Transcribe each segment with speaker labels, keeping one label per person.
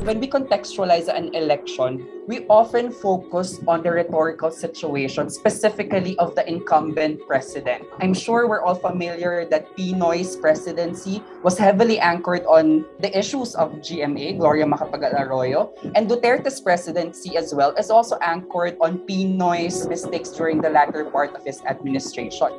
Speaker 1: When we contextualize an election, we often focus on the rhetorical situation, specifically of the incumbent president. I'm sure we're all familiar that Pinoy's presidency was heavily anchored on the issues of GMA, Gloria Macapagal-Arroyo, and Duterte's presidency as well is also anchored on Pinoy's mistakes during the latter part of his administration.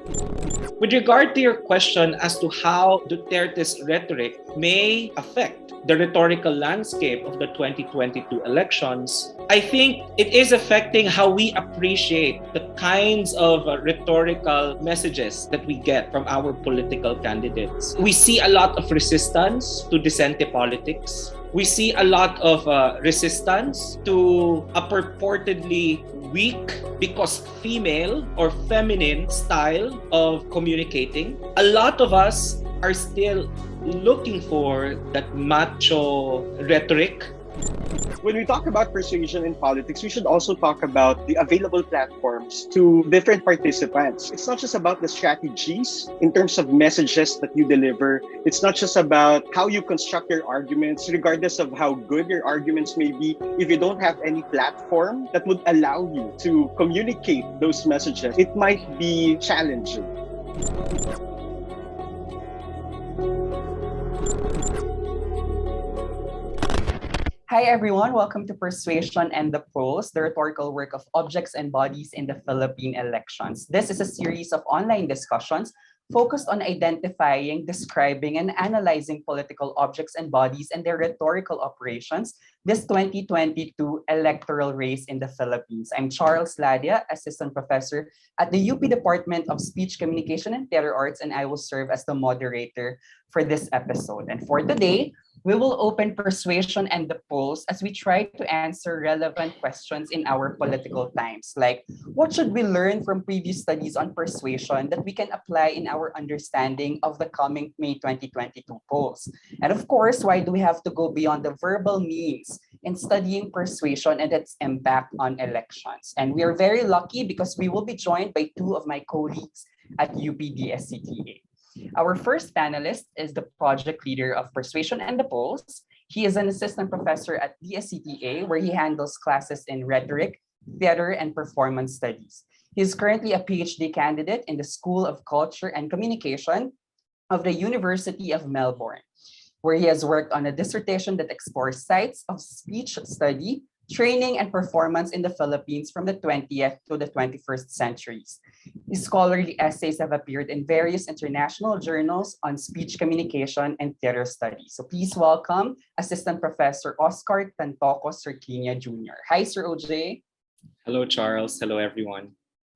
Speaker 2: With regard to your question as to how Duterte's rhetoric may affect the rhetorical landscape of the 2022 elections, I think it is affecting how we appreciate the kinds of rhetorical messages that we get from our political candidates. We see a lot of resistance to dissente politics. We see a lot of resistance to a purportedly weak because female or feminine style of communicating. A lot of us are still looking for that macho rhetoric.
Speaker 3: When we talk about persuasion in politics, we should also talk about the available platforms to different participants. It's not just about the strategies in terms of messages that you deliver. It's not just about how you construct your arguments, regardless of how good your arguments may be. If you don't have any platform that would allow you to communicate those messages, it might be challenging.
Speaker 1: Hi everyone, welcome to Persuasion and the Polls, the rhetorical work of objects and bodies in the Philippine elections. This is a series of online discussions focused on identifying, describing, and analyzing political objects and bodies and their rhetorical operations this 2022 electoral race in the Philippines. I'm Charles Ladia, Assistant Professor at the UP Department of Speech, Communication, and Theater Arts, and I will serve as the moderator for this episode. And for today, we will open Persuasion and the Polls as we try to answer relevant questions in our political times, like what should we learn from previous studies on persuasion that we can apply in our understanding of the coming May 2022 polls? And of course, why do we have to go beyond the verbal means in studying persuasion and its impact on elections? And we are very lucky because we will be joined by two of my colleagues at UP-DSCTA. Our first panelist is the project leader of Persuasion and the Polls. He is an assistant professor at DSCTA, where he handles classes in rhetoric, theater, and performance studies. He is currently a PhD candidate in the School of Culture and Communication of the University of Melbourne, where he has worked on a dissertation that explores sites of speech study, training, and performance in the Philippines from the 20th to the 21st centuries. His scholarly essays have appeared in various international journals on speech communication and theater studies. So please welcome Assistant Professor Oscar Tantoco Serquiña Jr. Hi, Sir OJ.
Speaker 2: Hello, Charles. Hello, everyone.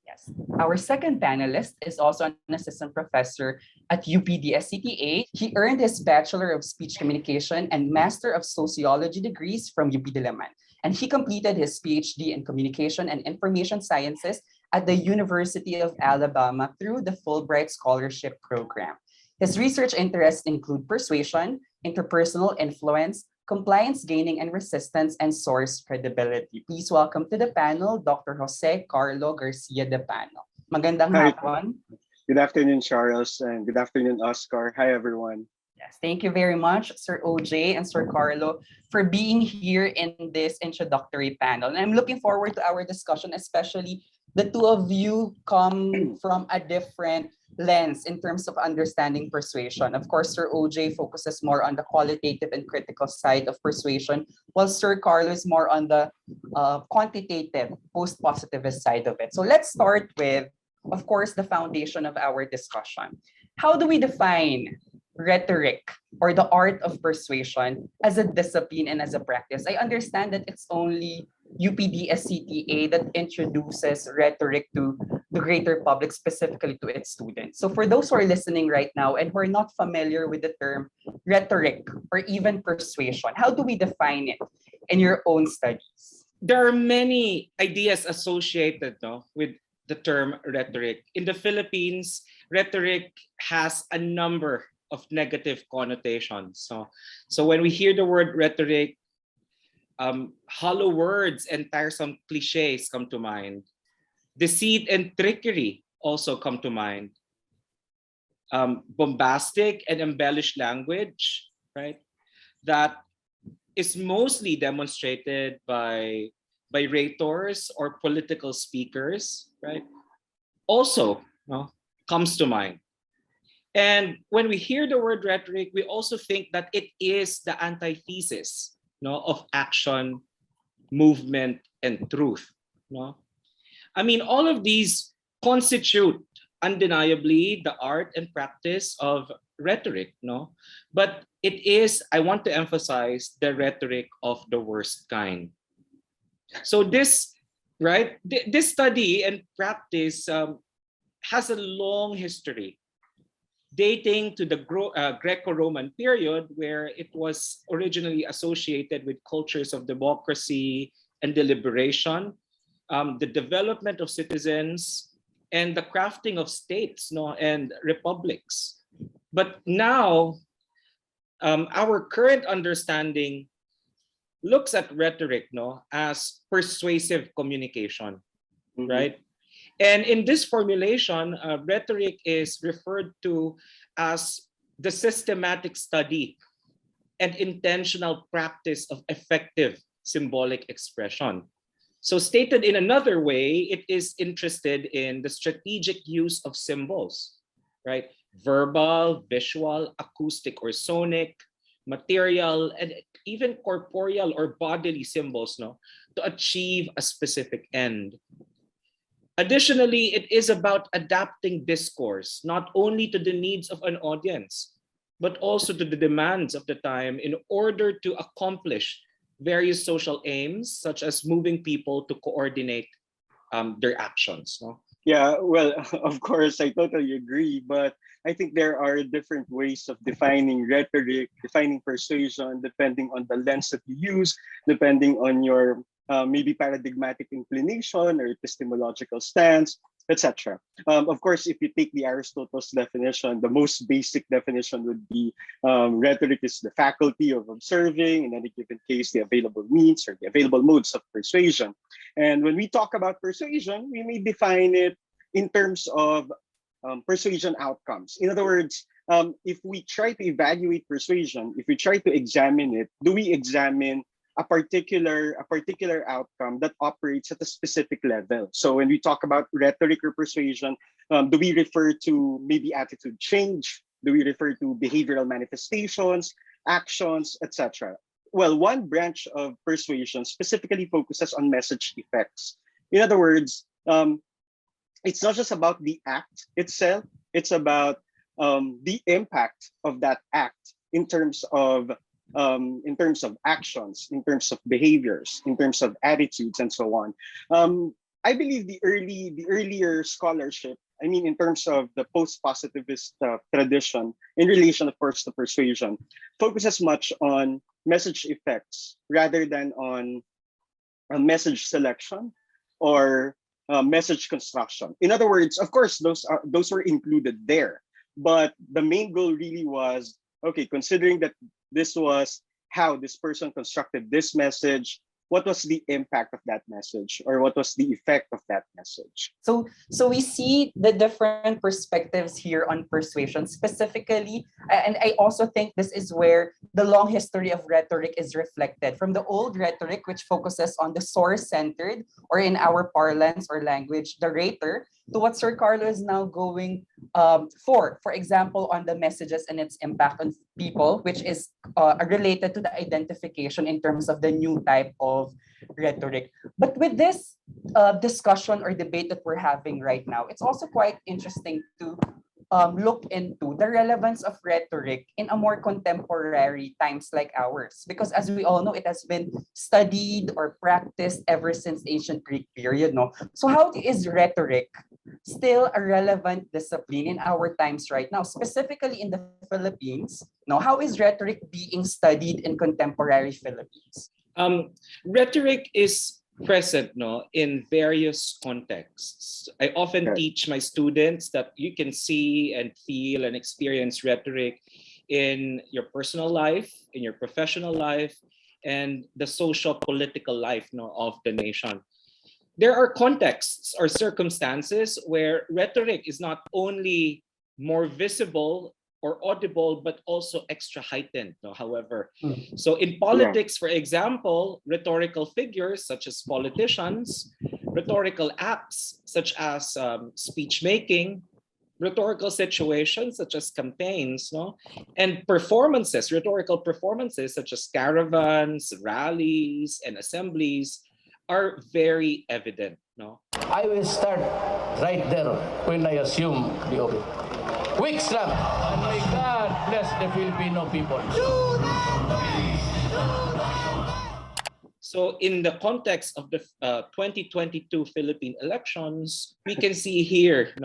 Speaker 1: Yes. Our second panelist is also an assistant professor at UP-DSCTA. He earned his Bachelor of Speech Communication and Master of Sociology degrees from UP Diliman. And he completed his PhD in Communication and Information Sciences at the University of Alabama through the Fulbright Scholarship Program. His research interests include persuasion, interpersonal influence, compliance gaining and resistance, and source credibility. Please welcome to the panel, Dr. Jose Carlo Garcia de Pano. Magandang hapon.
Speaker 3: Good afternoon, Charles, and good afternoon, Oscar. Hi, everyone.
Speaker 1: Yes, thank you very much, Sir OJ and Sir Carlo, for being here in this introductory panel. And I'm looking forward to our discussion, especially the two of you come from a different lens in terms of understanding persuasion. Of course, Sir OJ focuses more on the qualitative and critical side of persuasion, while Sir Carlo is more on the quantitative, post-positivist side of it. So let's start with, of course, the foundation of our discussion. How do we define rhetoric or the art of persuasion as a discipline and as a practice? I understand that it's only UP-DSCTA that introduces rhetoric to the greater public, specifically to its students. So for those who are listening right now and who are not familiar with the term rhetoric or even persuasion, how do we define it in your own studies?
Speaker 2: There are many ideas associated with the term rhetoric. In the Philippines, rhetoric has a number of negative connotations. So when we hear the word rhetoric, hollow words and tiresome cliches come to mind. Deceit and trickery also come to mind. Bombastic and embellished language, right? That is mostly demonstrated by rhetors or political speakers, right? Also, comes to mind. And when we hear the word rhetoric, we also think that it is the antithesis, of action, movement, and truth. I mean, all of these constitute undeniably the art and practice of rhetoric, but it is, I want to emphasize, the rhetoric of the worst kind. So this, right, this study and practice has a long history, dating to the Greco-Roman period, where it was originally associated with cultures of democracy and deliberation, the development of citizens, and the crafting of states, and republics. But now, our current understanding looks at rhetoric, as persuasive communication, right? And in this formulation, rhetoric is referred to as the systematic study and intentional practice of effective symbolic expression. So stated in another way, it is interested in the strategic use of symbols, right? Verbal, visual, acoustic or sonic, material, and even corporeal or bodily symbols, to achieve a specific end. Additionally, it is about adapting discourse, not only to the needs of an audience, but also to the demands of the time in order to accomplish various social aims, such as moving people to coordinate their actions.
Speaker 3: Yeah, well, of course, I totally agree. But I think there are different ways of defining rhetoric, defining persuasion, depending on the lens that you use, depending on your maybe paradigmatic inclination or epistemological stance, etc. Of course, if you take the Aristotle's definition, the most basic definition would be rhetoric is the faculty of observing, in any given case, the available means or the available modes of persuasion. And when we talk about persuasion, we may define it in terms of persuasion outcomes. In other words, if we try to evaluate persuasion, if we try to examine it, do we examine a particular outcome that operates at a specific level? So when we talk about rhetoric or persuasion, do we refer to maybe attitude change? Do we refer to behavioral manifestations, actions, etc.? Well, one branch of persuasion specifically focuses on message effects. In other words, it's not just about the act itself, it's about the impact of that act in terms of actions, in terms of behaviors, in terms of attitudes, and so on. I believe the earlier scholarship, I mean, in terms of the post-positivist tradition, in relation, of course, to persuasion, focuses much on message effects rather than on message selection or message construction. In other words, of course, those were included there, but the main goal really was, okay, considering that this was how this person constructed this message, what was the impact of that message, or what was the effect of that message?
Speaker 1: So we see the different perspectives here on persuasion specifically, and I also think this is where the long history of rhetoric is reflected, from the old rhetoric, which focuses on the source-centered, or in our parlance or language, the rhetor, to what Sir Carlo is now going for example, on the messages and its impact on people, which is related to the identification in terms of the new type of rhetoric. But with this discussion or debate that we're having right now, it's also quite interesting to look into the relevance of rhetoric in a more contemporary times like ours. Because as we all know, it has been studied or practiced ever since ancient Greek period. No? So how is rhetoric still a relevant discipline in our times right now, specifically in the Philippines? No, how is rhetoric being studied in contemporary Philippines?
Speaker 2: Rhetoric is present in various contexts. I often teach my students that you can see and feel and experience rhetoric in your personal life, in your professional life, and the social political life of the nation. There are contexts or circumstances where rhetoric is not only more visible or audible, but also extra heightened, no, however.
Speaker 1: Mm.
Speaker 2: So in politics, for example, rhetorical figures such as politicians, rhetorical acts such as speech making, rhetorical situations such as campaigns, no, and performances, rhetorical performances such as caravans, rallies, and assemblies are very evident, no.
Speaker 4: I will start right there when I assume the office. Quick slap, and may God bless the Filipino people.
Speaker 2: So in the context of the 2022 Philippine elections, we can see here,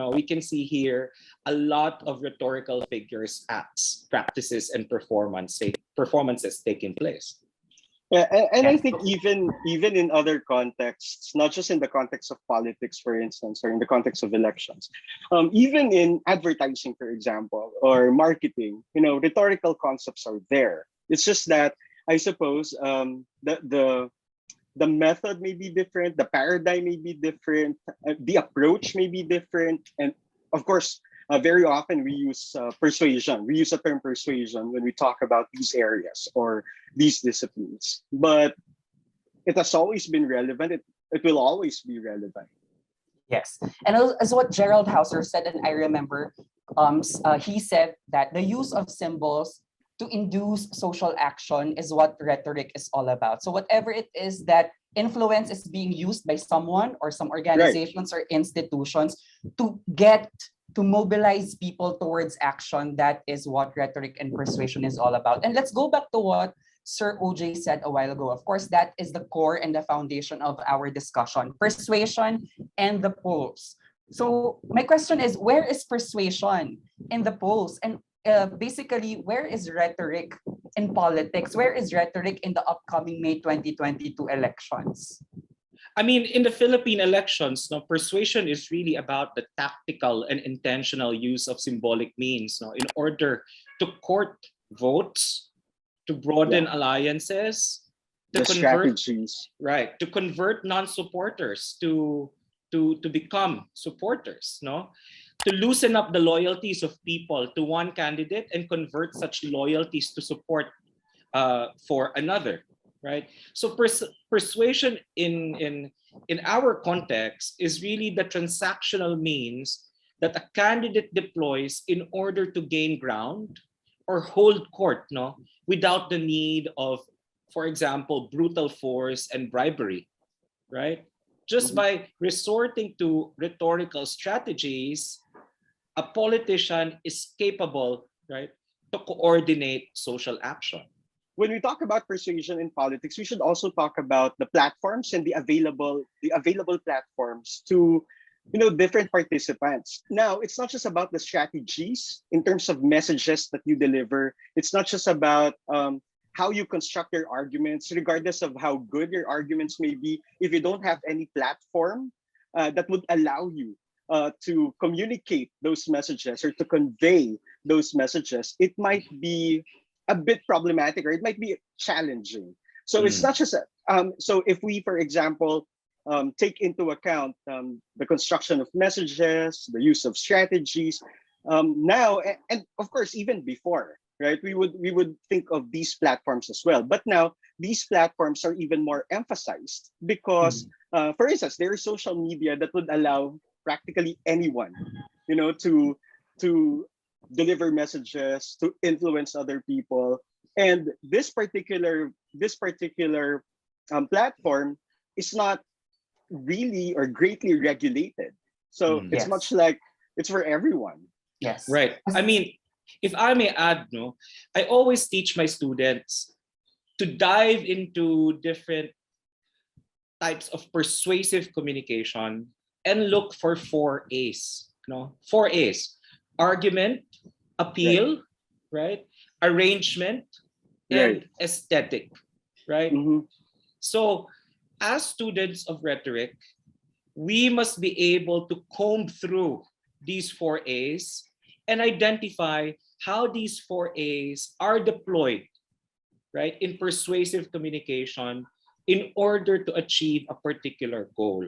Speaker 2: a lot of rhetorical figures, acts, practices, and performances taking place.
Speaker 3: Yeah, and I think even in other contexts, not just in the context of politics, for instance, or in the context of elections, even in advertising, for example, or marketing, rhetorical concepts are there. It's just that I suppose the method may be different, the paradigm may be different, the approach may be different, and of course, very often we use persuasion. We use the term persuasion when we talk about these areas or these disciplines. But it has always been relevant. It will always be relevant.
Speaker 1: Yes, and as what Gerald Hauser said, and I remember, he said that the use of symbols to induce social action is what rhetoric is all about. So whatever it is that influence is being used by someone or some organizations or institutions to mobilize people towards action, that is what rhetoric and persuasion is all about. And let's go back to what Sir OJ said a while ago. Of course, that is the core and the foundation of our discussion, persuasion and the polls. So my question is, where is persuasion in the polls? And basically, where is rhetoric in politics? Where is rhetoric in the upcoming May 2022 elections?
Speaker 2: I mean, in the Philippine elections, persuasion is really about the tactical and intentional use of symbolic means, in order to court votes, to broaden alliances, to convert
Speaker 3: strategies,
Speaker 2: to convert non-supporters to become supporters, to loosen up the loyalties of people to one candidate and convert such loyalties to support for another. Right. So persuasion in our context is really the transactional means that a candidate deploys in order to gain ground or hold court, without the need of, for example, brutal force and bribery. Right. Just by resorting to rhetorical strategies, a politician is capable, to coordinate social action.
Speaker 3: When we talk about persuasion in politics, we should also talk about the platforms and the available platforms to different participants. Now, it's not just about the strategies in terms of messages that you deliver. It's not just about how you construct your arguments, regardless of how good your arguments may be. If you don't have any platform that would allow you to communicate those messages or to convey those messages, it might be a bit problematic, or it might be challenging. So it's not just so if we, for example, take into account the construction of messages, the use of strategies, now, and of course even before, we would think of these platforms as well. But now these platforms are even more emphasized because, for instance, there is social media that would allow practically anyone, to deliver messages, to influence other people. And this particular platform is not really or greatly regulated. So it's much like it's for everyone.
Speaker 1: Yes.
Speaker 2: Right. I mean, if I may add, I always teach my students to dive into different types of persuasive communication and look for 4 A's. 4 A's: argument, appeal, right? Arrangement, and aesthetic, right? So as students of rhetoric, we must be able to comb through these 4 A's and identify how these 4 A's are deployed, right, in persuasive communication in order to achieve a particular goal,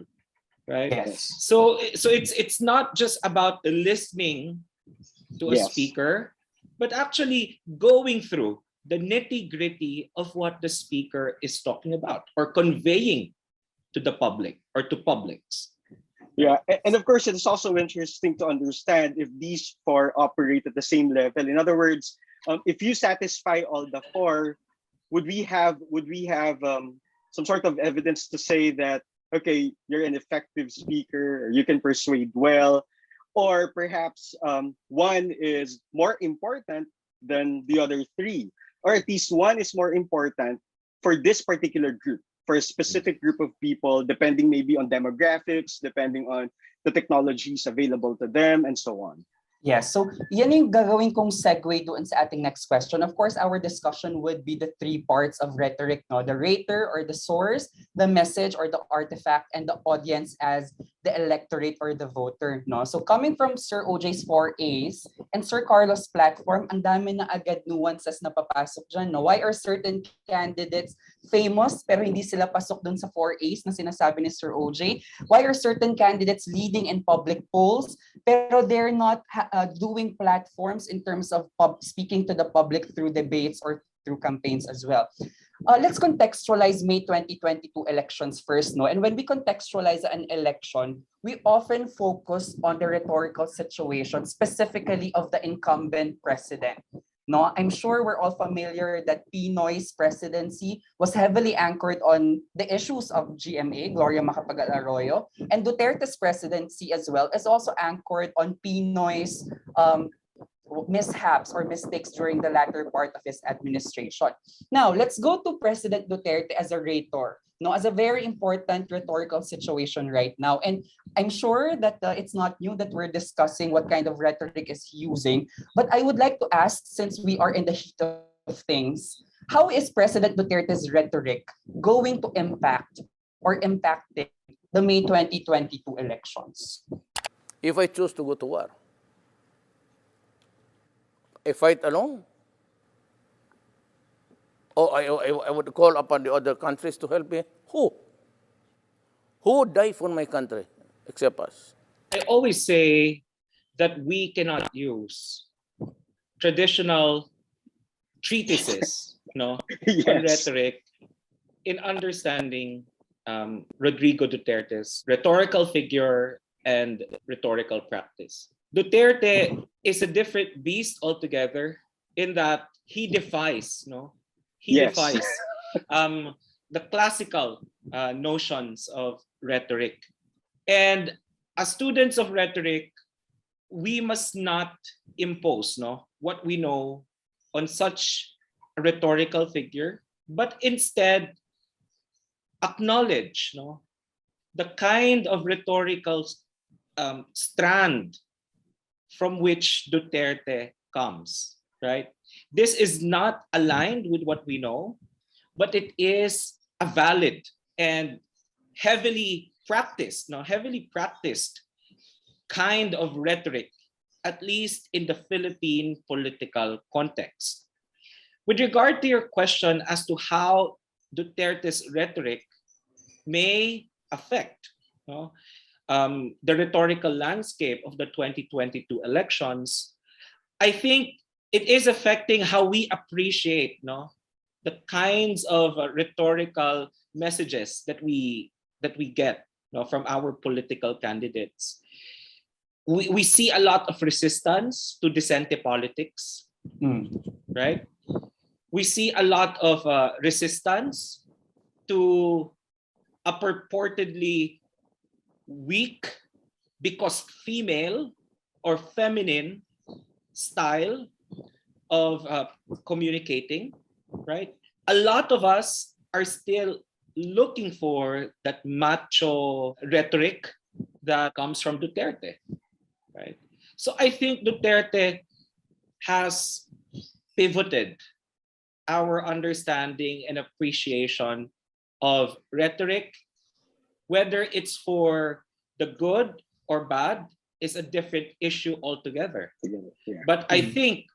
Speaker 2: right?
Speaker 1: Yes.
Speaker 2: So it's not just about listening to a speaker, but actually going through the nitty-gritty of what the speaker is talking about or conveying to the public or to publics.
Speaker 3: Yeah, and of course, it's also interesting to understand if these four operate at the same level. In other words, if you satisfy all the four, would we have some sort of evidence to say that, okay, you're an effective speaker, or you can persuade well, or perhaps one is more important than the other three, or at least one is more important for this particular group, for a specific group of people, depending maybe on demographics, depending on the technologies available to them, and so on.
Speaker 1: Yes, so yan yung gagawin kong segue doon sa ating next question. Of course, our discussion would be the three parts of rhetoric, no? The rhetor or the source, the message or the artifact, and the audience as the electorate or the voter, no? So coming from Sir OJ's 4As and Sir Carlo's platform, ang dami na agad nuances na papasok dyan, no? Why are certain candidates famous pero hindi sila pasok dun sa 4As na sinasabi ni Sir OJ? Why are certain candidates leading in public polls pero they're not doing platforms in terms of speaking to the public through debates or through campaigns as well? Let's contextualize May 2022 elections first, no? And when we contextualize an election, we often focus on the rhetorical situation, specifically of the incumbent president. No, I'm sure we're all familiar that Pinoy's presidency was heavily anchored on the issues of GMA, Gloria Macapagal-Arroyo, and Duterte's presidency as well is also anchored on Pinoy's mishaps or mistakes during the latter part of his administration. Now, let's go to President Duterte as a rhetor, no, as a very important rhetorical situation right now. And I'm sure that it's not new that we're discussing what kind of rhetoric is he using, but I would like to ask, since we are in the heat of things, how is President Duterte's rhetoric going to impact or impacting the May 2022 elections?
Speaker 4: If I choose to go to war, I fight alone. Or I would call upon the other countries to help me. Who? Who would die for my country except us?
Speaker 2: I always say that we cannot use traditional treatises, no,
Speaker 3: Yes.
Speaker 2: on rhetoric in understanding Rodrigo Duterte's rhetorical figure and rhetorical practice. Duterte is a different beast altogether in that he defies, no? He
Speaker 3: Yes.
Speaker 2: defies the classical notions of rhetoric. And as students of rhetoric, we must not impose, no, what we know on such a rhetorical figure, but instead acknowledge, no, the kind of rhetorical strand from which Duterte comes, right? This is not aligned with what we know, but it is a valid and heavily practiced kind of rhetoric, at least in the Philippine political context. With regard to your question as to how Duterte's rhetoric may affect, no, the rhetorical landscape of the 2022 elections, I think it is affecting how we appreciate, no, the kinds of rhetorical messages that we get, no, from our political candidates. We see a lot of resistance to decente politics, right? We see a lot of resistance to a purportedly weak because female or feminine style of communicating, right? A lot of us are still looking for that macho rhetoric that comes from Duterte, right? So I think Duterte has pivoted our understanding and appreciation of rhetoric, whether it's for the good or bad is a different issue altogether.
Speaker 3: Yeah.
Speaker 2: But I think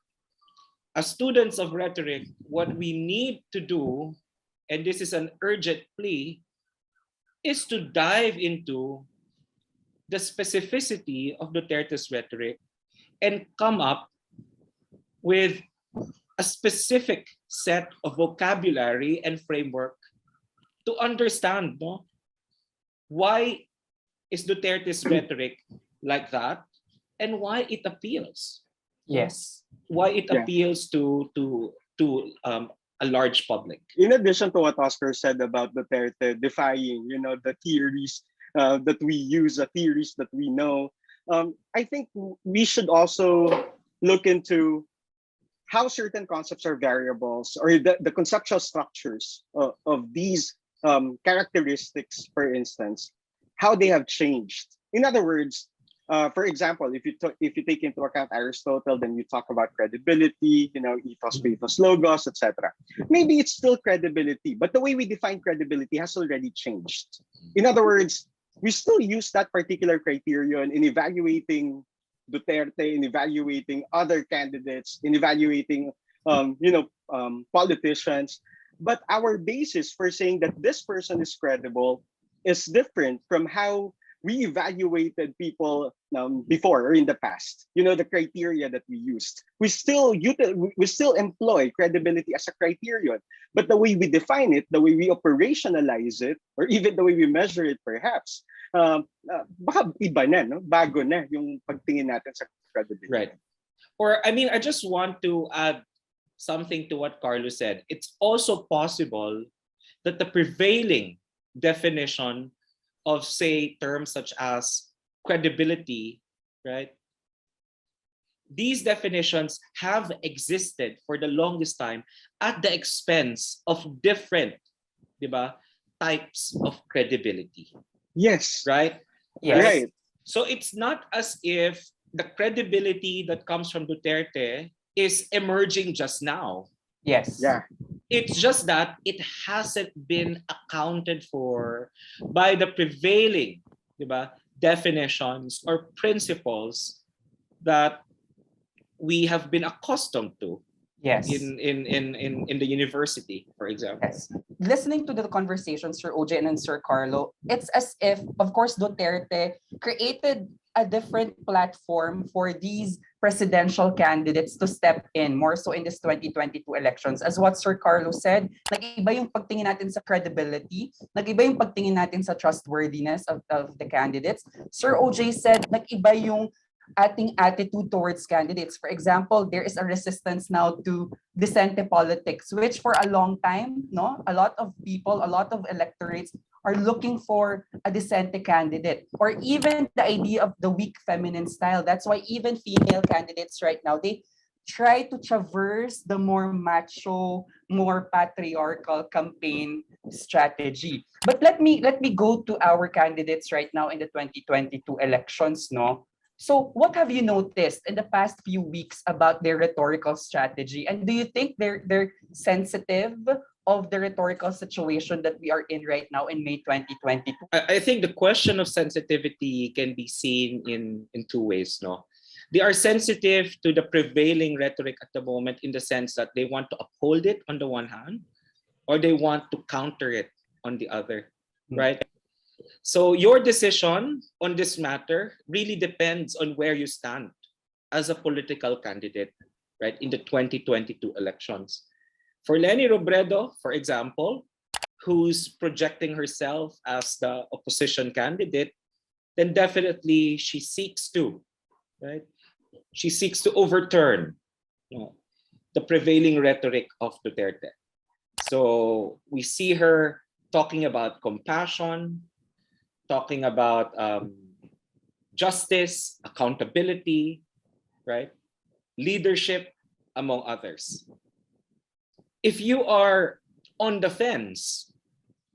Speaker 2: as students of rhetoric, what we need to do, and this is an urgent plea, is to dive into the specificity of Duterte's rhetoric and come up with a specific set of vocabulary and framework to understand, no, why is Duterte's rhetoric like that, and why it appeals.
Speaker 1: Yes.
Speaker 2: Why it
Speaker 3: Yeah.
Speaker 2: appeals to a large public.
Speaker 3: In addition to what Oscar said about Duterte defying, the theories that we use, the theories that we know, I think we should also look into how certain concepts are variables, or the conceptual structures of these characteristics, for instance, how they have changed. In other words, for example, if you take into account Aristotle, then you talk about credibility, ethos, pathos, logos, etc. Maybe it's still credibility, but the way we define credibility has already changed. In other words, we still use that particular criterion in evaluating Duterte, in evaluating other candidates, in evaluating politicians. But our basis for saying that this person is credible is different from how we evaluated people before, or in the past. The criteria that we used. We still employ credibility as a criterion, but the way we define it, the way we operationalize it, or even the way we measure it, perhaps, baka iba na, no? Bago na yung pagtingin natin sa credibility.
Speaker 2: Right. Or I just want to add something to what Carlo said. It's also possible that the prevailing definition of, say, terms such as credibility, right? These definitions have existed for the longest time at the expense of different, diba, types of credibility.
Speaker 3: Yes.
Speaker 2: Right?
Speaker 1: Yes.
Speaker 3: Right.
Speaker 2: So it's not as if the credibility that comes from Duterte is emerging just now.
Speaker 1: Yes.
Speaker 3: Yeah.
Speaker 2: It's just that it hasn't been accounted for by the prevailing, diba, definitions or principles that we have been accustomed to.
Speaker 1: Yes.
Speaker 2: In the university, for example.
Speaker 1: Yes. Listening to the conversation, Sir OJ and Sir Carlo, it's as if, of course, Duterte created a different platform for these presidential candidates to step in, more so in this 2022 elections. As what Sir Carlo said, nag-iba yung pagtingin natin sa credibility, nag-iba yung pagtingin natin sa trustworthiness of the candidates. Sir OJ said, nag-iba yung ating attitude towards candidates. For example, there is a resistance now to disente politics, which for a long time, no, a lot of people, a lot of electorates are looking for a disente candidate, or even the idea of the weak feminine style. That's why even female candidates right now, they try to traverse the more macho, more patriarchal campaign strategy. But let me go to our candidates right now in the 2022 elections, no? So what have you noticed in the past few weeks about their rhetorical strategy? And do you think they're sensitive of the rhetorical situation that we are in right now in May 2022?
Speaker 2: I think the question of sensitivity can be seen in two ways, no? They are sensitive to the prevailing rhetoric at the moment in the sense that they want to uphold it on the one hand, or they want to counter it on the other, right? So your decision on this matter really depends on where you stand as a political candidate, right, in the 2022 elections. For Leni Robredo, for example, who's projecting herself as the opposition candidate, then definitely she seeks to, right? She seeks to overturn, the prevailing rhetoric of Duterte. So we see her talking about compassion, talking about justice, accountability, right? Leadership, among others. If you are on the fence,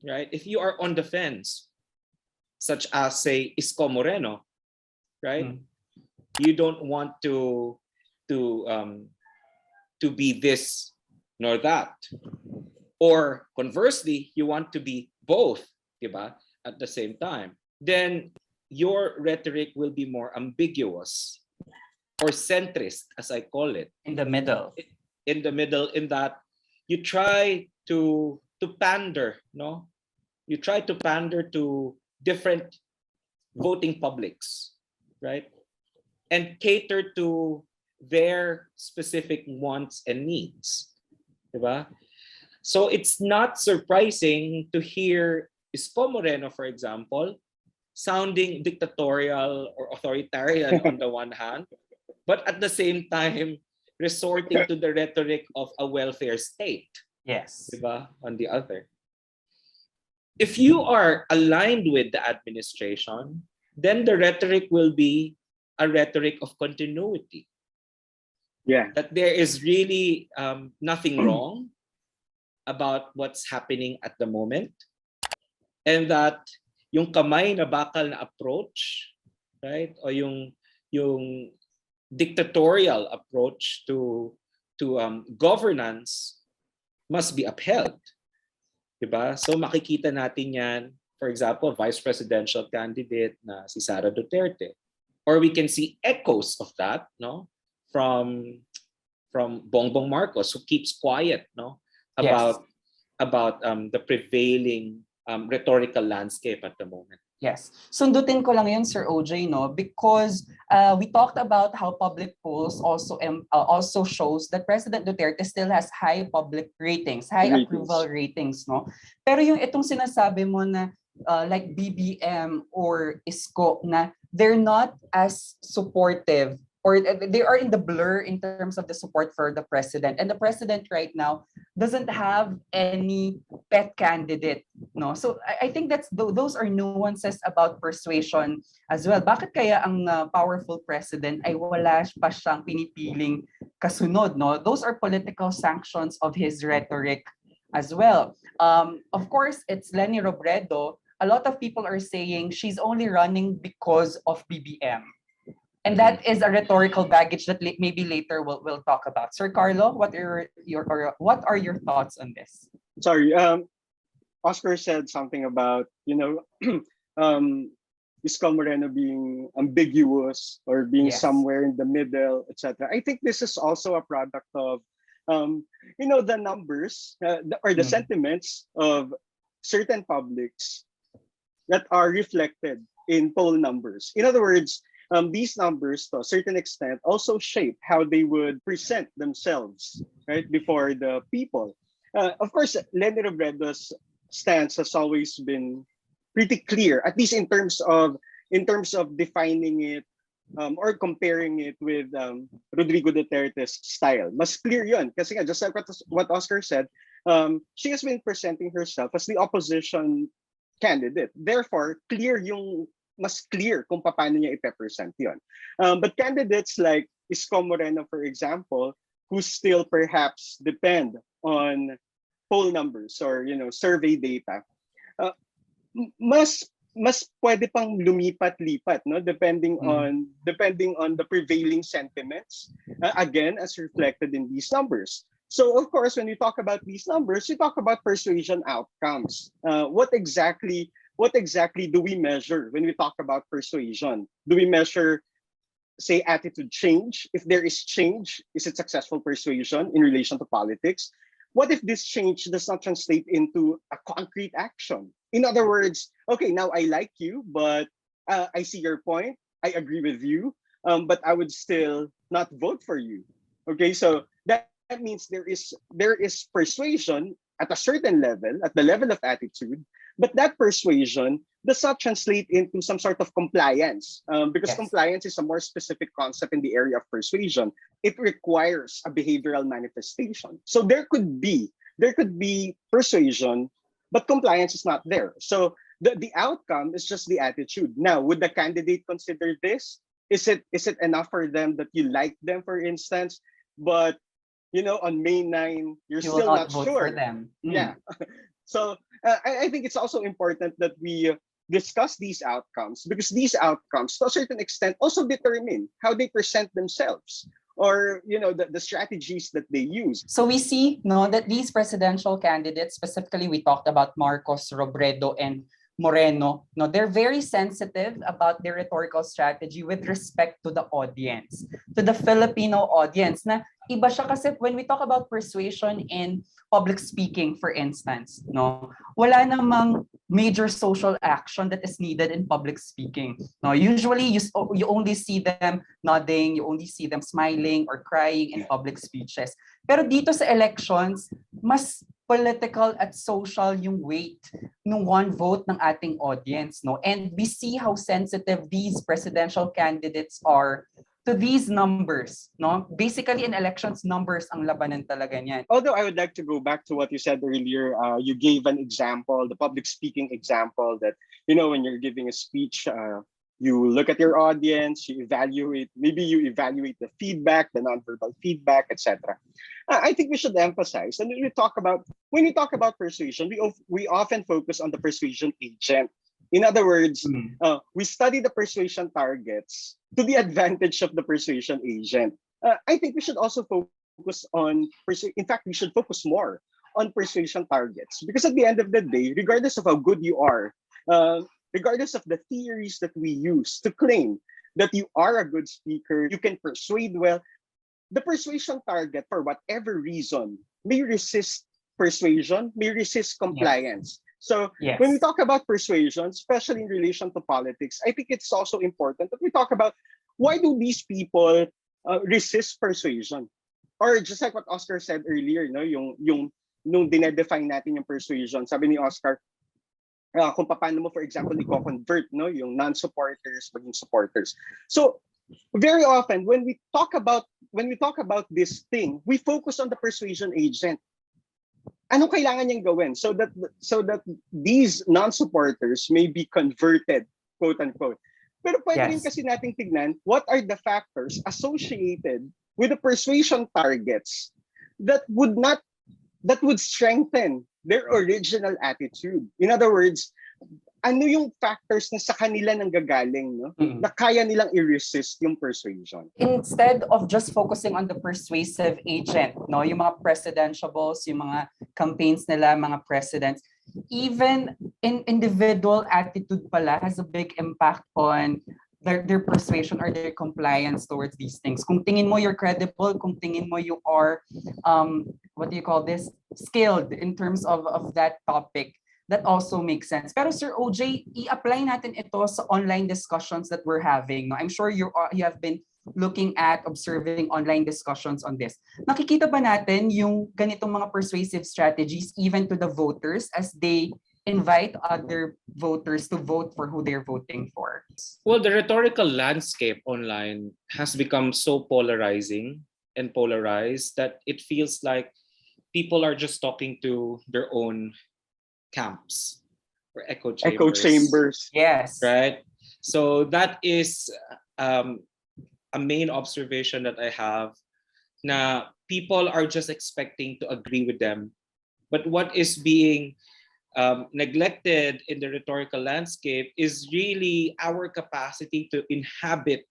Speaker 2: right? If you are on the fence, such as, say, Isko Moreno, right? You don't want to be this nor that. Or conversely, you want to be both, diba? At the same time, then your rhetoric will be more ambiguous or centrist, as I call it.
Speaker 1: In the middle.
Speaker 2: In the middle, in that you try to pander, no? You try to pander to different voting publics, right? And cater to their specific wants and needs. Diba? So it's not surprising to hear Isko Moreno, for example, sounding dictatorial or authoritarian on the one hand, but at the same time resorting to the rhetoric of a welfare state.
Speaker 1: Yes.
Speaker 2: Diba? On the other. If you are aligned with the administration, then the rhetoric will be a rhetoric of continuity.
Speaker 3: Yeah.
Speaker 2: That there is really nothing wrong about what's happening at the moment, and that yung kamay na bakal na approach, right, o yung dictatorial approach to governance must be upheld. Diba? So makikita natin yan, for example, vice presidential candidate na si Sara Duterte, or we can see echoes of that, no, from Bongbong Marcos, who keeps quiet, no, about the prevailing rhetorical landscape at the moment.
Speaker 1: Yes. Sundutin ko lang yun, Sir OJ, no? Because we talked about how public polls also shows that President Duterte still has high public ratings, high approval ratings, no? Pero yung itong sinasabi mo na like BBM or Isko na they're not as supportive, or they are in the blur in terms of the support for the president. And the president right now doesn't have any pet candidate, no? So I think those are nuances about persuasion as well. Bakit kaya ang powerful president ay wala pa siyang pinipiling kasunod, no? Those are political sanctions of his rhetoric as well. Of course, it's Leni Robredo. A lot of people are saying she's only running because of BBM. And that is a rhetorical baggage that maybe later we'll talk about. Sir Carlo, what are your thoughts on this?
Speaker 3: Sorry, Oscar said something about, Isko Moreno being ambiguous or being somewhere in the middle, etc. I think this is also a product of, the numbers or the sentiments of certain publics that are reflected in poll numbers. In other words, these numbers, to a certain extent, also shape how they would present themselves, right, before the people. Of course, Leni Robredo's stance has always been pretty clear, at least in terms of defining it or comparing it with Rodrigo Duterte's style. Mas clear yun. Kasi just like what Oscar said, she has been presenting herself as the opposition candidate. Therefore, mas clear kung paano niya ipepresent yun. But candidates like Isko Moreno, for example, who still perhaps depend on poll numbers or survey data, mas pwede pang lumipat-lipat, no, depending on the prevailing sentiments, again as reflected in these numbers. So of course, when you talk about these numbers, you talk about persuasion outcomes. What exactly do we measure when we talk about persuasion? Do we measure, say, attitude change? If there is change, is it successful persuasion in relation to politics? What if this change does not translate into a concrete action? In other words, okay, now I like you, but I see your point. I agree with you, but I would still not vote for you. Okay, so that means there is persuasion at a certain level, at the level of attitude, but that persuasion does not translate into some sort of compliance, because compliance is a more specific concept in the area of persuasion. It requires a behavioral manifestation. So there could be persuasion, but compliance is not there. So the outcome is just the attitude. Now, would the candidate consider this? Is it enough for them that you like them, for instance, but on May 9, you're still not
Speaker 1: vote
Speaker 3: sure
Speaker 1: for them?
Speaker 3: Yeah. So I think it's also important that we discuss these outcomes, because these outcomes, to a certain extent, also determine how they present themselves, or the strategies that they use.
Speaker 1: So we see that these presidential candidates, specifically we talked about Marcos, Robredo, and Moreno, they're very sensitive about their rhetorical strategy with respect to the audience, to the Filipino audience. Na iba siya kasi when we talk about persuasion in public speaking, for instance, wala namang major social action that is needed in public speaking. No, usually you only see them nodding, you only see them smiling or crying in public speeches. Pero dito sa elections, mas political at social yung weight ng one vote ng ating audience, no? And we see how sensitive these presidential candidates are to these numbers, no? Basically in elections, numbers ang labanan talaga niyan.
Speaker 3: Although I would like to go back to what you said earlier, you gave an example, the public speaking example that, when you're giving a speech, you look at your audience, you evaluate the feedback, the nonverbal feedback, etc. I think we should emphasize, and when we talk about persuasion, we often focus on the persuasion agent. In other words, we study the persuasion targets to the advantage of the persuasion agent. I think we should also focus on, in fact, we should focus more on persuasion targets, because at the end of the day, regardless of how good you are, regardless of the theories that we use to claim that you are a good speaker, you can persuade well, the persuasion target, for whatever reason, may resist persuasion, may resist compliance. So when we talk about persuasion, especially in relation to politics, I think it's also important that we talk about why do these people resist persuasion? Or just like what Oscar said earlier, yung nung dinedefine natin yung persuasion, sabi ni Oscar, kung paano mo, for example, i-convert yung non-supporters maging supporters. So very often when we talk about this thing, we focus on the persuasion agent. Anong kailangan niyang gawin so that these non-supporters may be converted, quote unquote. Pero pwede rin kasi nating tignan what are the factors associated with the persuasion targets that would strengthen their original attitude. In other words, ano yung factors na sa kanila nang gagaling, na kaya nilang i-resist yung persuasion?
Speaker 1: Instead of just focusing on the persuasive agent, yung mga presidentiables, yung mga campaigns nila, mga presidents, even in individual attitude pala has a big impact on their persuasion or their compliance towards these things. Kung tingin mo you're credible, kung tingin mo you are, skilled in terms of that topic, that also makes sense. Pero Sir OJ, i-apply natin ito sa online discussions that we're having. I'm sure you have been looking at observing online discussions on this. Nakikita ba natin yung ganitong mga persuasive strategies even to the voters as they invite other voters to vote for who they're voting for?
Speaker 2: Well, the rhetorical landscape online has become so polarizing and polarized that it feels like people are just talking to their own camps or echo chambers.
Speaker 1: Yes.
Speaker 2: Right? So that is a main observation that I have, na people are just expecting to agree with them. But what is being neglected in the rhetorical landscape is really our capacity to inhabit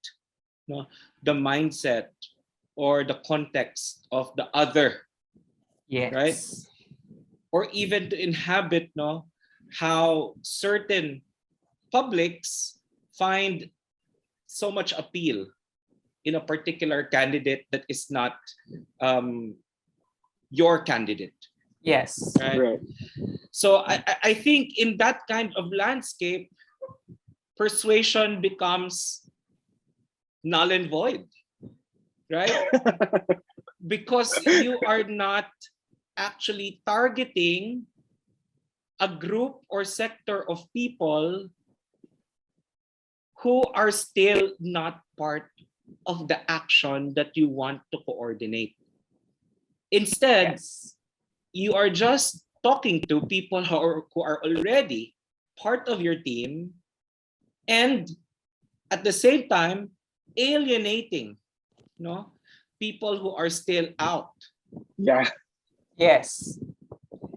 Speaker 2: the mindset or the context of the other.
Speaker 1: Yes.
Speaker 2: Right? Or even to inhabit how certain publics find so much appeal in a particular candidate that is not your candidate.
Speaker 1: Yes.
Speaker 2: Right? So I think in that kind of landscape, persuasion becomes null and void, right? Because you are not actually targeting a group or sector of people who are still not part of the action that you want to coordinate. Instead, you are just talking to people who are already part of your team and at the same time alienating people who are still out.
Speaker 3: Yeah.
Speaker 1: Yes.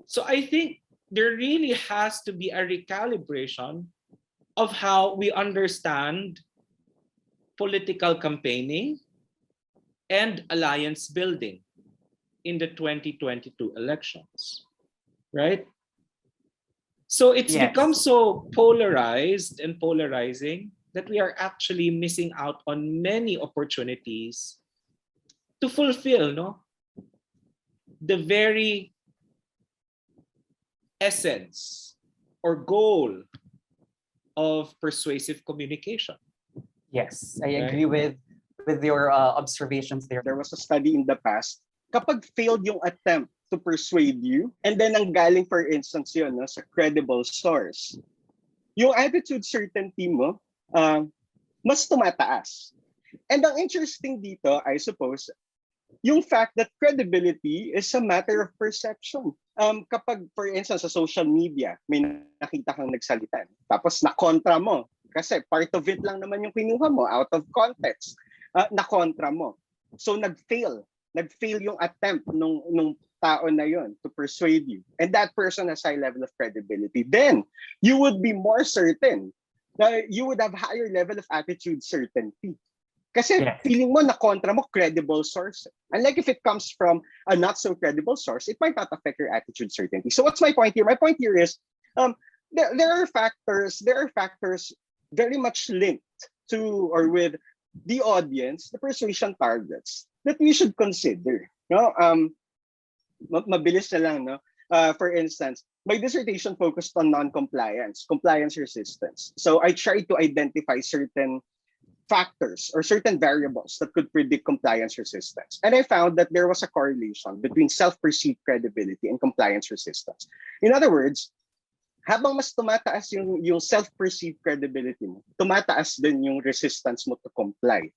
Speaker 2: So I think there really has to be a recalibration of how we understand political campaigning and alliance building in the 2022 elections, right? So it's become so polarized and polarizing that we are actually missing out on many opportunities to fulfill the very essence or goal of persuasive communication.
Speaker 1: Yes, I agree with your observations there.
Speaker 3: There was a study in the past, kapag failed yung attempt to persuade you, and then ang galing, for instance, yun, no, sa credible source, yung attitude certainty mo, mas tumataas. And ang interesting dito, I suppose, yung fact that credibility is a matter of perception. Kapag, for instance, sa social media, may nakita kang nagsalita, tapos na-kontra mo, kasi part of it lang naman yung kinuha mo, out of context, na-kontra mo. So nag-fail yung attempt nung tao na yon to persuade you. And that person has high level of credibility. Then, you would be more certain na you would have higher level of attitude certainty. Kasi feeling mo na kontra mo, credible source. Unlike if it comes from a not so credible source, it might not affect your attitude certainty. So what's my point here? My point here is there are factors very much linked to or with the audience, the persuasion targets that we should consider. No? Mabilis na lang, no? For instance, my dissertation focused on non-compliance, compliance resistance. So I tried to identify certain factors or certain variables that could predict compliance resistance. And I found that there was a correlation between self-perceived credibility and compliance resistance. In other words, habang mas tumataas yung self-perceived credibility mo, tumataas din yung resistance mo to comply.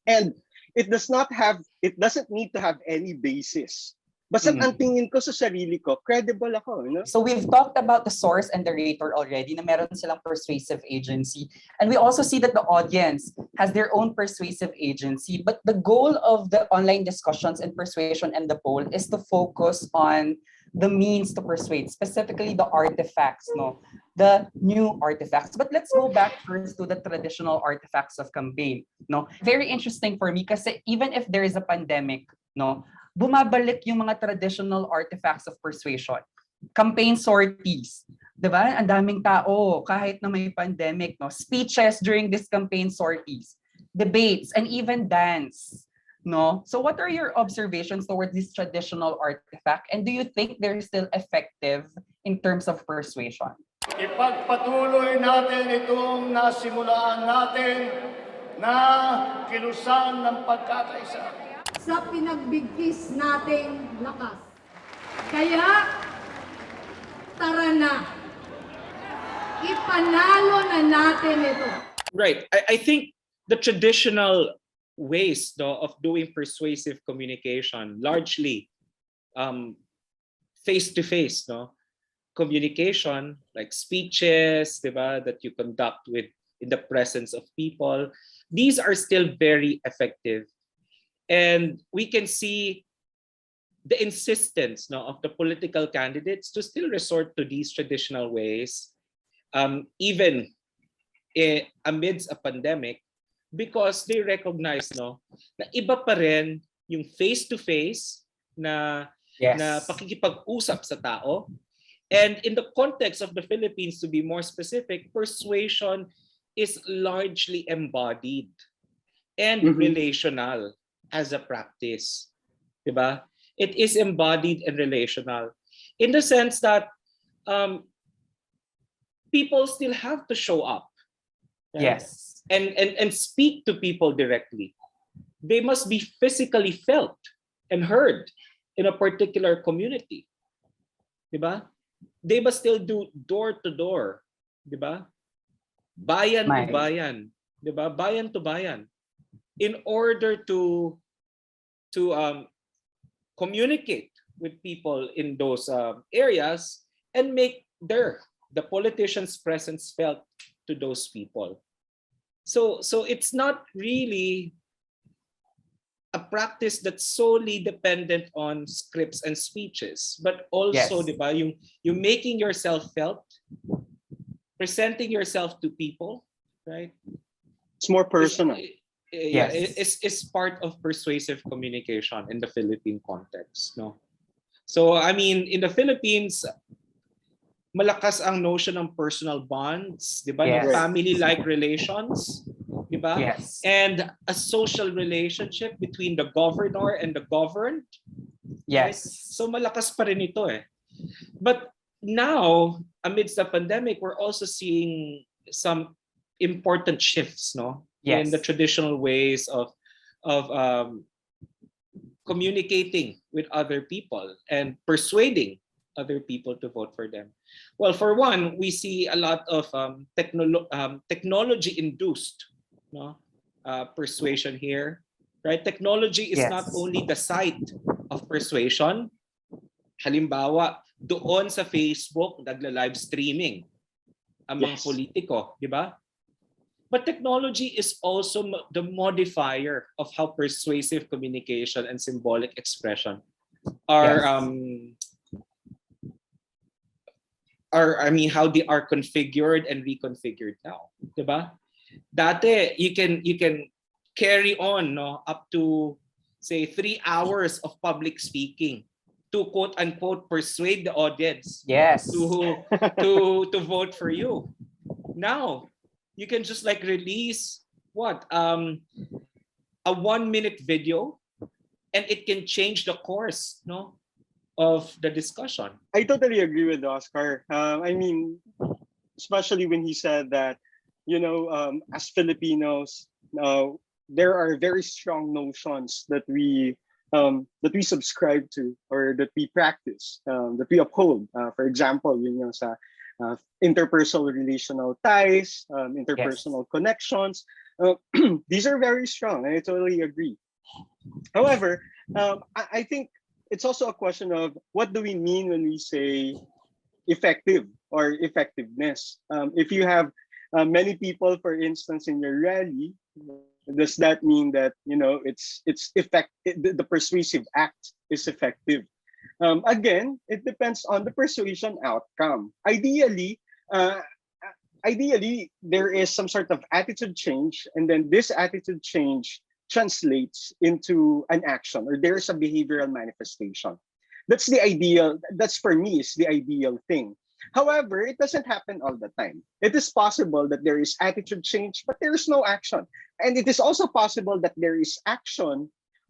Speaker 3: And it doesn't need to have any basis. Basta ang tingin ko sa sarili ko, credible ako. No?
Speaker 1: So we've talked about the source and the rhetor already na meron silang persuasive agency. And we also see that the audience has their own persuasive agency. But the goal of the online discussions and persuasion and the poll is to focus on the means to persuade, specifically the artifacts, no? The new artifacts. But let's go back first to the traditional artifacts of campaign. No? Very interesting for me kasi even if there is a pandemic, no, bumabalik yung mga traditional artifacts of persuasion. Campaign sorties, 'di ba? Ang daming tao kahit na may pandemic, no? Speeches during these campaign sorties, debates, and even dance, no? So what are your observations towards this traditional artifact, and do you think they're still effective in terms of persuasion?
Speaker 5: Ipagpatuloy natin itong nasimulaan natin na kilusan ng pagkakaisa
Speaker 6: sa pinagbigkis nating lakas. Kaya, tara na. Ipanalo na natin ito.
Speaker 2: Right. I think the traditional ways of doing persuasive communication, largely face-to-face, communication, like speeches, diba, that you conduct in the presence of people, these are still very effective. And we can see the insistence of the political candidates to still resort to these traditional ways, even amidst a pandemic, because they recognize na iba pa rin yung face-to-face na pakikipag-usap sa tao. And in the context of the Philippines, to be more specific, persuasion is largely embodied and relational as a practice, diba? It is embodied and relational in the sense that people still have to show up, right?
Speaker 1: Yes,
Speaker 2: and speak to people directly. They must be physically felt and heard in a particular community, diba? They must still do door to door, diba? Bayan to bayan, diba? Bayan to bayan. In order to communicate with people in those areas and make the politicians' presence felt to those people. So it's not really a practice that's solely dependent on scripts and speeches, but also, diba, yung making yourself felt, presenting yourself to people, right?
Speaker 3: It's more personal.
Speaker 2: Is part of persuasive communication in the Philippine context, no? So I mean, in the Philippines, malakas ang notion ng personal bonds, di ba? Ng family-like relations, di ba?
Speaker 1: Yes.
Speaker 2: And a social relationship between the governor and the governed.
Speaker 1: Yes.
Speaker 2: Right? So malakas pa rin ito eh. But now, amidst the pandemic, we're also seeing some important shifts, no, in the
Speaker 1: Yes.
Speaker 2: traditional ways of communicating with other people and persuading other people to vote for them. Well, for one, we see a lot of technology-induced, no, persuasion here, right? Technology is not
Speaker 1: Yes.
Speaker 2: only the site of persuasion. Halimbawa, doon sa Facebook, nagla-live streaming ang mga
Speaker 3: Yes.
Speaker 2: politiko, di ba? But technology is also the modifier of how persuasive communication and symbolic expression are,
Speaker 1: Yes.
Speaker 2: how they are configured and reconfigured now, di ba? Dati, you can carry on, no, up to say 3 hours of public speaking to quote unquote persuade the audience
Speaker 1: Yes.
Speaker 2: to vote for you. Now, you can just like release a 1-minute video, and it can change the course, no, of the discussion.
Speaker 3: I totally agree with Oscar. I mean, especially when he said that, as Filipinos, there are very strong notions that we subscribe to, or that we practice, that we uphold. For example, sa interpersonal relational ties, interpersonal connections. These are very strong, and I totally agree. However, I think it's also a question of what do we mean when we say effective or effectiveness. If you have many people, for instance, in your rally, does that mean that it's the persuasive act is effective? Again, it depends on the persuasion outcome. Ideally, there is some sort of attitude change, and then this attitude change translates into an action, or there is a behavioral manifestation. That's the ideal. That's, for me, is the ideal thing. However, it doesn't happen all the time. It is possible that there is attitude change, but there is no action. And it is also possible that there is action,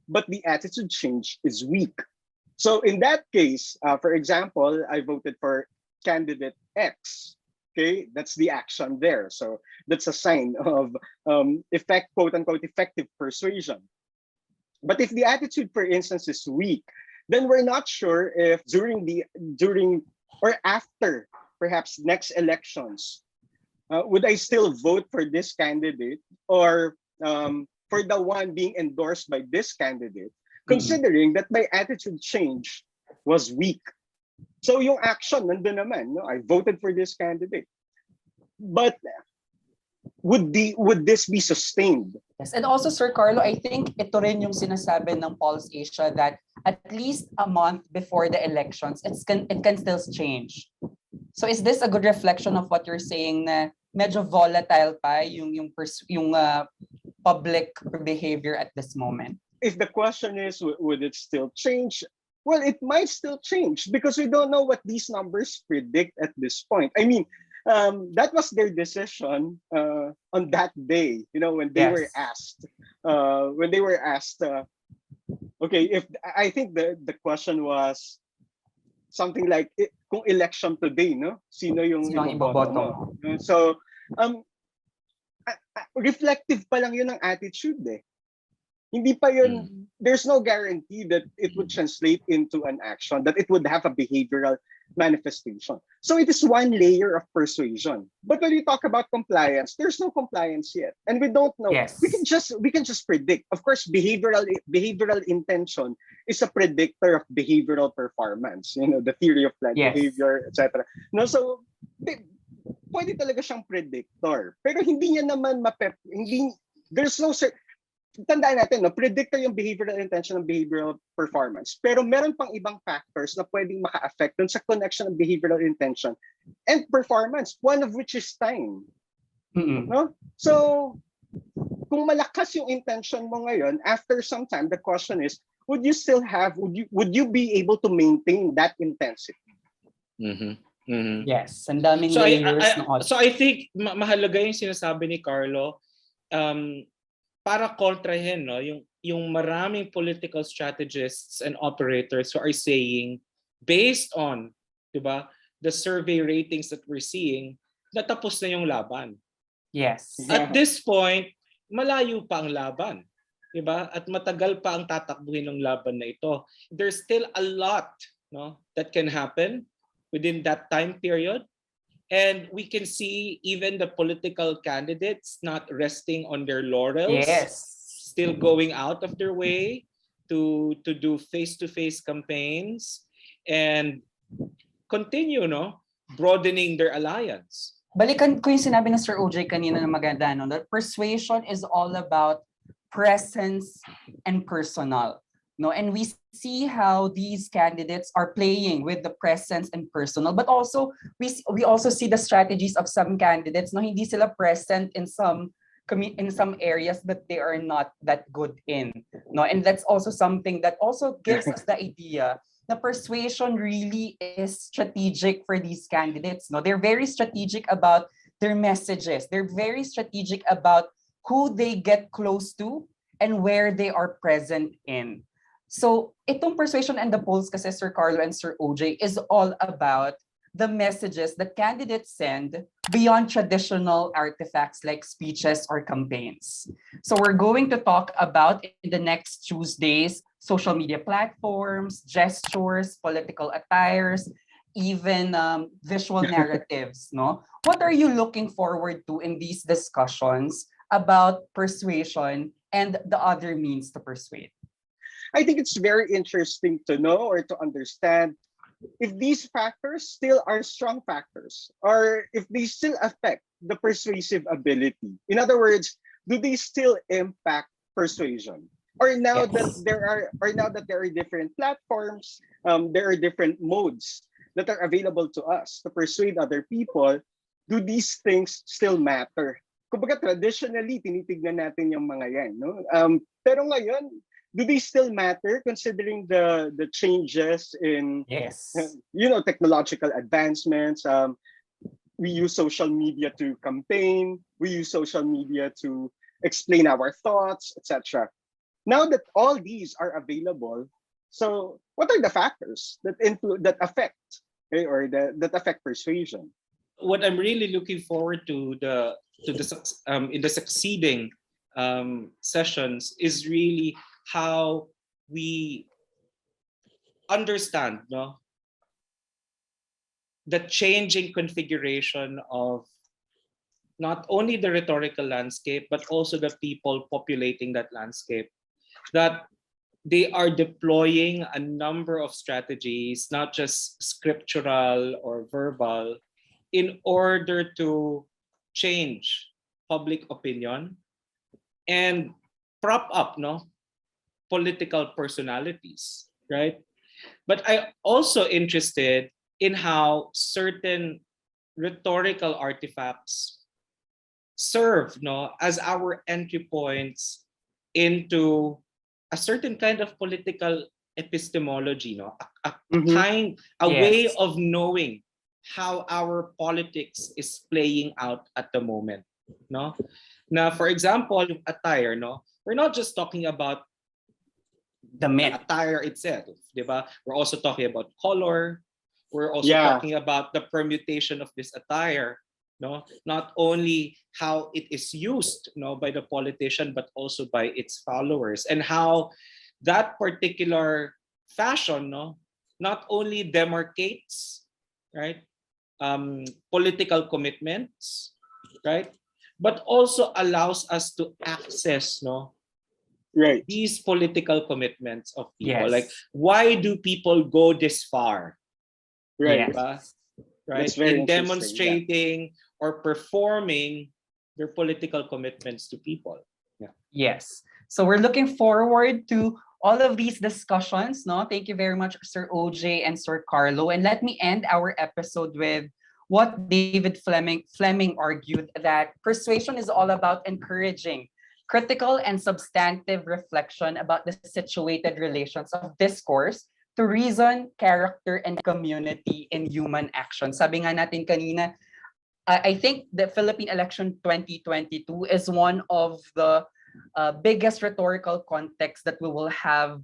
Speaker 3: but the attitude change is weak. So in that case, for example, I voted for candidate X. Okay, that's the action there. So that's a sign of quote unquote effective persuasion. But if the attitude, for instance, is weak, then we're not sure if during or after perhaps next elections, would I still vote for this candidate, or for the one being endorsed by this candidate, considering that my attitude change was weak. So yung action, nandun naman, no? I voted for this candidate. But would this be sustained?
Speaker 1: Yes, and also, Sir Carlo, I think ito rin yung sinasabi ng Pulse Asia, that at least a month before the elections, it can still change. So is this a good reflection of what you're saying, na medyo volatile pa yung public behavior at this moment?
Speaker 3: If the question is, would it still change? Well, it might still change, because we don't know what these numbers predict at this point. I mean, that was their decision on that day, when they were asked. Okay, if I think the question was something like, kung election today, no? Sino yung iboboto mo? So, reflective pa lang yun ng attitude eh. Hindi pa yun, there's no guarantee that it would translate into an action, that it would have a behavioral manifestation. So it is one layer of persuasion. But when we talk about compliance, there's no compliance yet. And we don't know.
Speaker 1: Yes.
Speaker 3: We can just predict. Of course, behavioral intention is a predictor of behavioral performance. The theory of planned behavior, etc. No, so pwede talaga siyang predictor. Pero hindi niya naman there's no tandaan natin, no, predictor yung behavioral intention ng behavioral performance. Pero meron pang ibang factors na pwedeng maka-affect dun sa connection ng behavioral intention and performance, one of which is time. No? So, kung malakas yung intention mo ngayon, after some time, the question is, would you be able to maintain that intensity?
Speaker 1: Yes, ang daming layers.
Speaker 2: So I think mahalaga yung sinasabi ni Carlo, para kontrahin, no, yung maraming political strategists and operators who are saying, based on, diba, the survey ratings that we're seeing, natapos na yung laban.
Speaker 1: Yes.
Speaker 2: At this point, malayo pa ang laban. Diba? At matagal pa ang tatakbuhin ng laban na ito. There's still a lot, no, that can happen within that time period. And we can see even the political candidates not resting on their laurels, still going out of their way to do face-to-face campaigns and continue, no, broadening their alliance.
Speaker 1: Balikan ko yung sinabi ng Sir OJ kanina na maganda, no, that persuasion is all about presence and personal, no, and we see how these candidates are playing with the presence and personal, but also we also see the strategies of some candidates, no, hindi sila present in some areas that they are not that good in, no, and that's also something that also gives us the idea the persuasion really is strategic for these candidates, no, they're very strategic about their messages, they're very strategic about who they get close to and where they are present in. So itong persuasion and the polls kasi Sir Carlo and Sir OJ is all about the messages that candidates send beyond traditional artifacts like speeches or campaigns. So we're going to talk about in the next Tuesdays, social media platforms, gestures, political attires, even visual narratives, no? What are you looking forward to in these discussions about persuasion and the other means to persuade?
Speaker 3: I think it's very interesting to know or to understand if these factors still are strong factors or if they still affect the persuasive ability. In other words, do they still impact persuasion? Or now that there are different platforms, there are different modes that are available to us to persuade other people, do these things still matter? Kumbaga traditionally, tinitignan natin yung mga yan, no? Pero ngayon, do they still matter considering the changes in technological advancements? We use social media to campaign, we use social media to explain our thoughts, etc. Now that all these are available, so what are the factors that affect that affect persuasion?
Speaker 2: What I'm really looking forward to in the succeeding sessions is really how we understand, no, the changing configuration of not only the rhetorical landscape, but also the people populating that landscape, that they are deploying a number of strategies, not just scriptural or verbal, in order to change public opinion and prop up, no, political personalities, right? But I'm also interested in how certain rhetorical artifacts serve, no, as our entry points into a certain kind of political epistemology, no, a way of knowing how our politics is playing out at the moment, no. Now, for example, attire, no, we're not just talking about the attire itself, diba? We're also talking about color. We're also talking about the permutation of this attire, no? Not only how it is used, no, by the politician, but also by its followers, and how that particular fashion, no, not only demarcates, right, political commitments, right, but also allows us to access, no, these political commitments of people. Like, why do people go this far? Right. In demonstrating or performing their political commitments to people.
Speaker 1: Yes. So we're looking forward to all of these discussions. No, thank you very much, Sir OJ and Sir Carlo. And let me end our episode with what David Fleming argued, that persuasion is all about encouraging critical and substantive reflection about the situated relations of discourse to reason, character, and community in human action. Sabi nga natin kanina, I think the Philippine election 2022 is one of the biggest rhetorical contexts that we will have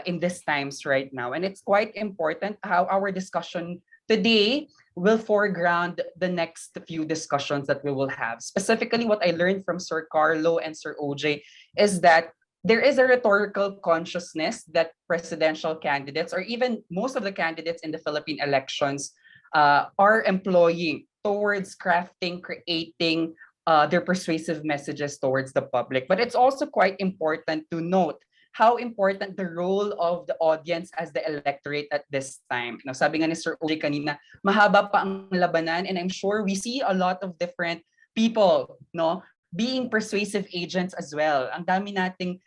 Speaker 1: in these times right now. And it's quite important how our discussion Today, we'll foreground the next few discussions that we will have. Specifically, what I learned from Sir Carlo and Sir OJ is that there is a rhetorical consciousness that presidential candidates, or even most of the candidates in the Philippine elections, are employing towards crafting, creating their persuasive messages towards the public. But it's also quite important to note how important the role of the audience as the electorate at this time. Now, sabi nga ni Sir OJ kanina, mahaba pa ang labanan, and I'm sure we see a lot of different people, no, being persuasive agents as well. Ang dami nating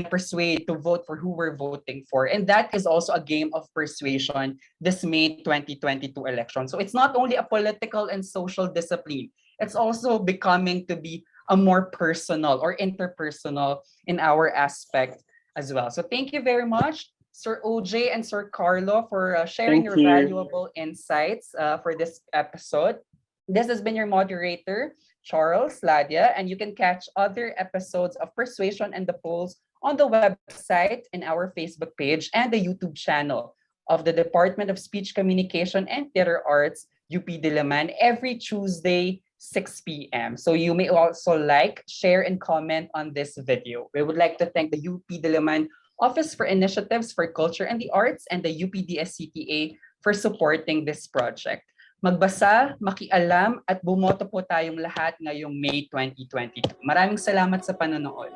Speaker 1: persuade to vote for who we're voting for. And that is also a game of persuasion this May 2022 election. So it's not only a political and social discipline, it's also becoming to be a more personal or interpersonal in our aspect as well. So thank you very much, Sir OJ and Sir Carlo, for sharing your valuable insights for this episode. This has been your moderator, Charles, Ladia, and you can catch other episodes of Persuasion and the Polls on the website, in our Facebook page, and the YouTube channel of the Department of Speech Communication and Theater Arts, UP Diliman, every Tuesday, 6 p.m. So you may also like, share, and comment on this video. We would like to thank the UP Diliman Office for Initiatives for Culture and the Arts and the UPDSCTA for supporting this project. Magbasa, makialam, at bumoto po tayong lahat ngayong May 2022. Maraming salamat sa panonood.